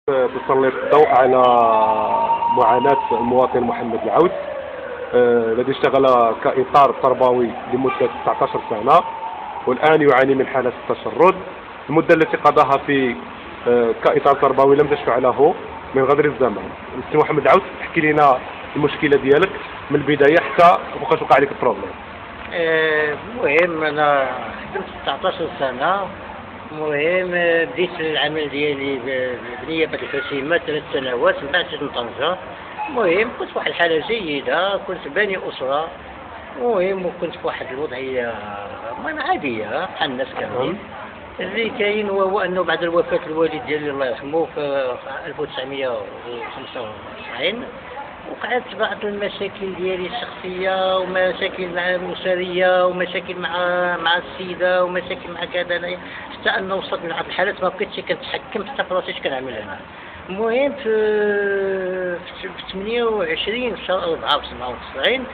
تسلط الضوء على معاناة المواطن محمد العود الذي اشتغل كإطار تربوي لمدة 19 سنة، والآن يعاني من حالة التشرد. المدة التي قضاها في كإطار تربوي لم تشفع له من غدر الزمن. السي محمد العود، احكي لنا المشكلة ديالك من البداية حتى وقاش وقع لك البروبليم. المهم انا خدمت 19 سنه. المهم بديت العمل ديالي بنيابه الحسيمه 3 سنوات، من بعد جيت لطنجه. المهم كنت في واحد الحاله جيده، كنت باني اسره. المهم وكنت في واحد الوضعيه المهم عاديه بحال الناس كاملين. اللي كاين هو انه بعد الوفاه الوالد ديالي الله يرحمه في 1995 وقعت بعض المشاكل ديالي الشخصيه ومشاكل مع الاسريه ومشاكل مع السيده ومشاكل مع كذا، حتى انه وصلت من بعض الحالات ما بقيتش كنتحكم حتى في راسي اش كنعمل انا. المهم في 28 في شهر 4 في 97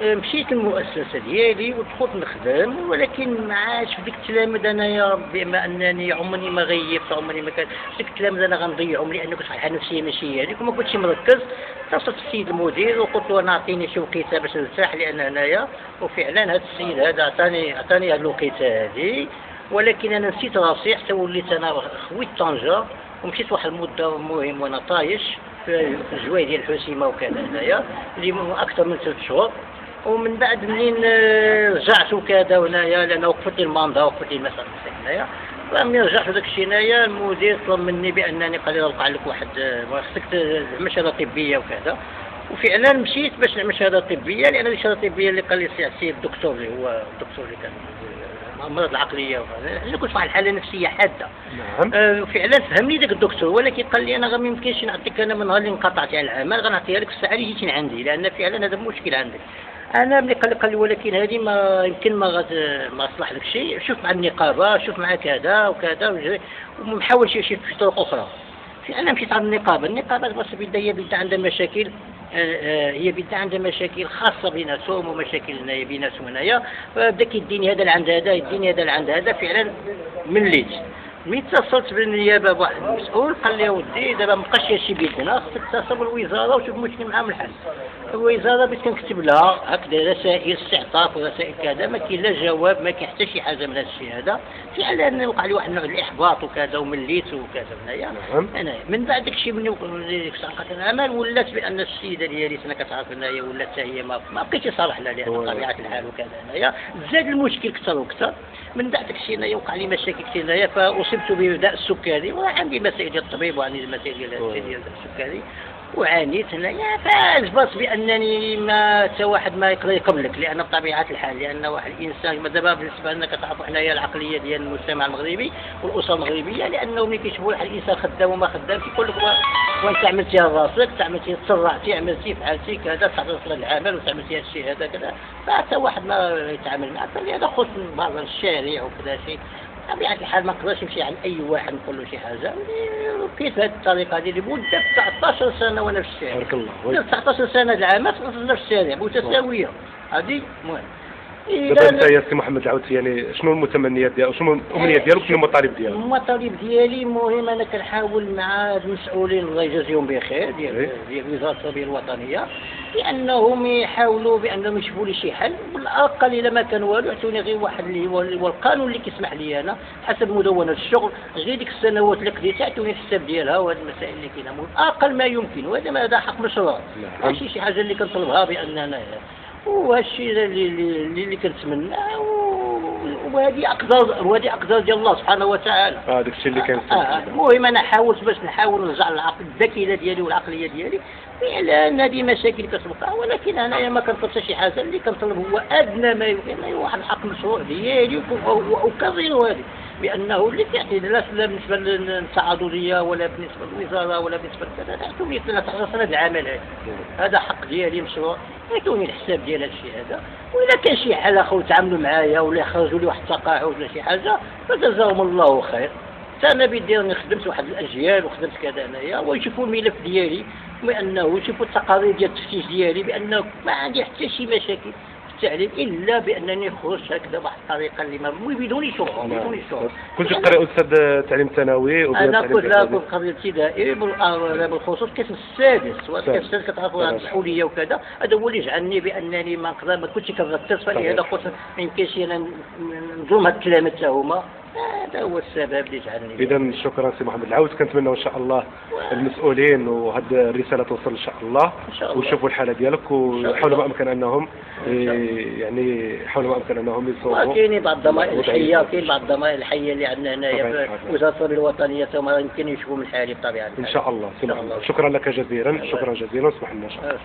مشيت للمؤسسه ديالي ودخلت نخدم، ولكن ما عادش في ديك التلامذه انايا بما انني عمري ما غيبت، عمري ما كان ديك التلامذه انا غنضيعهم لان كنت في الحاله النفسيه ماشي هذيك وما كنتش مركز. اتصلت السيد المدير وقلت له انا اعطيني شي وقيته باش نرتاح لان هنايا، وفعلا هذا السيد هذا عطاني هذه الوقيته هذه، ولكن انا نسيت راسي حتى وليت انا خويت طنجه ومشيت واحد المده مهم وانا طايش في الجوايه ديال الحسيمه وكذا هنايا اللي اكثر من 3 شهور. ومن بعد منين رجعت وكذا هنايا لان وقفت لي الماندا وقفت لي المسألة هنايا، فملي رجعت وداك الشيء هنايا المدير طلب مني بانني قال لي نوقع لك واحد خصك تعمل شهاده طبيه وكذا. وفعلا مشيت باش نعمل شهاده طبيه، لان الشهاده الطبيه اللي قال لي سي الدكتور اللي هو الدكتور اللي كان الامراض العقليه وهذا كنت في واحد الحاله نفسيه حاده. نعم. فعلا فهمني ذاك الدكتور، ولكن قال لي انا غير ما يمكنش نعطيك انا من نهار اللي انقطعت على العمل غنعطيها لك الساعه اللي جيتي عندي، لان فعلا هذا مشكل عندك. انا ملي قال لي ولكن هذه ما يمكن ما صلح لك شيء، شوف مع النقابه، شوف مع كذا وكذا، ومحاول شي طرق اخرى. فانا مشيت على النقابه بس هي عندها مشاكل، هي بدها عندها مشاكل خاصه بيناتهم ومشاكل بيناتهم هنايا، فبدا كيديني هذا اللي عند هذا، يديني هذا اللي عند هذا. فعلا مليت ملي اتصلت بالنيابه بواحد المسؤول قال لي ودي دابا مابقاش هادشي بيدنا، خصك تتصل بالوزاره وشوف المشكل معاهم الحل. الوزاره بديت كنكتب لها هكذا رسائل استعطاف ورسائل كذا، ما كاين لا جواب، ما كاين حتى شي حاجه من هذا الشيء هذا. فعلا وقع لي واحد النوع ديال الاحباط وكذا ومليت وكذا هنايا. انا من بعد داكشي ملي سرقت العمل ولات بان السيده ديالي انا كتعرف هنايا ولات حتى هي ما بقيتش صالح لها لان طبيعه الحال وكذا هنايا. زاد المشكل كثر وكثر. من بعد داكشي هنايا وقع لي مشاكل كثير هنايا، فاصبت بداء السكري وعندي مسائل ديال الطبيب وعندي مسائل ديال السكري وعانيت هنايا. فاجبرت بانني ما حتى واحد ما يقدر يقبلك، لان بطبيعه الحال لان واحد الانسان دابا بالنسبه لنا كتعرفوا حنايا العقليه ديال المجتمع المغربي والاسره المغربيه، لانه ملي كيشوفوا واحد الانسان خدام وما خدامش كيقول لك وانت عملتي راسك، عملتي تسرعتي، عملتي فعلتي كذا، تعرضت للعمل وتعملتي هذا الشيء هذا كذا، فحتى واحد ما يتعامل معك هذا خص من بعض الشارع وكذا شيء. بطبيعة الحال ما نقدرش نمشي عند أي واحد نقول له شي حاجة. بقيت بهذه الطريقة هذه لمدة 19 سنة وأنا في الشارع. بارك الله. 19 سنة العام في الشارع متساوية. هذه المهم. دابا انت يا سي محمد العود، يعني شنو المتمنيات ديالك، شنو الامنيات ديالك وشنو المطالب ديالك؟ المطالب ديالي المهم انا كنحاول مع المسؤولين الله يجازيهم بخير ديال وزاره التربيه الوطنيه بانهم يحاولوا بانهم يشوفوا لي شي حل، والاقل الا ما كان والو يعطوني غير واحد اللي هو القانون اللي كيسمح لي انا حسب مدونه الشغل غير ديك السنوات اللي قضيتها يعطوني الحساب ديالها وهذه المسائل اللي كاينه اقل ما يمكن، وهذا هذا حق مشروع. ماشي شي حاجه اللي كنطلبها باننا وهالشيء اللي كنتمنى، وهذه اقدار ديال الله سبحانه وتعالى. داك الشيء اللي كان المهم انا حاولت باش نرجع العقل الذكيه ديالي والعقليه ديالي، لان هذه مشاكل كتبقى، ولكن انايا ما كنطلبش شي حاجه، اللي كنطلب هو ادنى ما يمكن واحد الحق مشروع ديالي وكغيره هذه، بانه اللي كيعطي لا بالنسبه للتعاضديه ولا بالنسبه للوزاره ولا بالنسبه لكذا تعطوني 13 سنه العمل هذا حق ديالي مشروع، يعطوني الحساب ديال هذا الشيء هذا. واذا كان شي حال اخر تعاملوا معايا ولا خرجوا لي واحد التقاعد ولا شي حاجه فجزاهم الله خير. انا بدي راني خدمت واحد الاجيال وخدمت كذا انايا، ويشوفوا الملف ديالي بانه يشوفوا التقارير ديال التفتيش ديالي بانه ما عندي حتى شي مشاكل، التعليم الا بانني خرجت هكذا بواحد الطريقه اللي ما بدون شروط بدون شروط. كنت قارئ استاذ تعليم ثانوي انا كنت لا كنت قبل الابتدائي بالخصوص القسم السادس، وهذا السادس كتعرفوا هذه الحوليه وكذا، هذا هو اللي جعلني بانني ما كنتش كنركز، فلهذا قلت ما يمكنش انا نظلم هاد الكلام حتى هما، هذا هو السبب اللي جعلني. اذا شكرا سي محمد العود، كنتمنى ان شاء الله المسؤولين وهذه الرساله توصل ان شاء الله ويشوفوا الحاله ديالك ويحاولوا ما امكن انهم يعني يحاولوا ما امكن انهم يصوبوا. كاينين بعض الضمائر الحيه، كاين بعض الضمائر الحيه اللي عندنا هنايا في وزاره التربيه الوطنيه ما يمكن يشوفوا من حالي بطبيعه الحال. ان شاء الله سي محمد، شكرا لك جزيلا، شكرا جزيلا واسمح لنا. شكرا.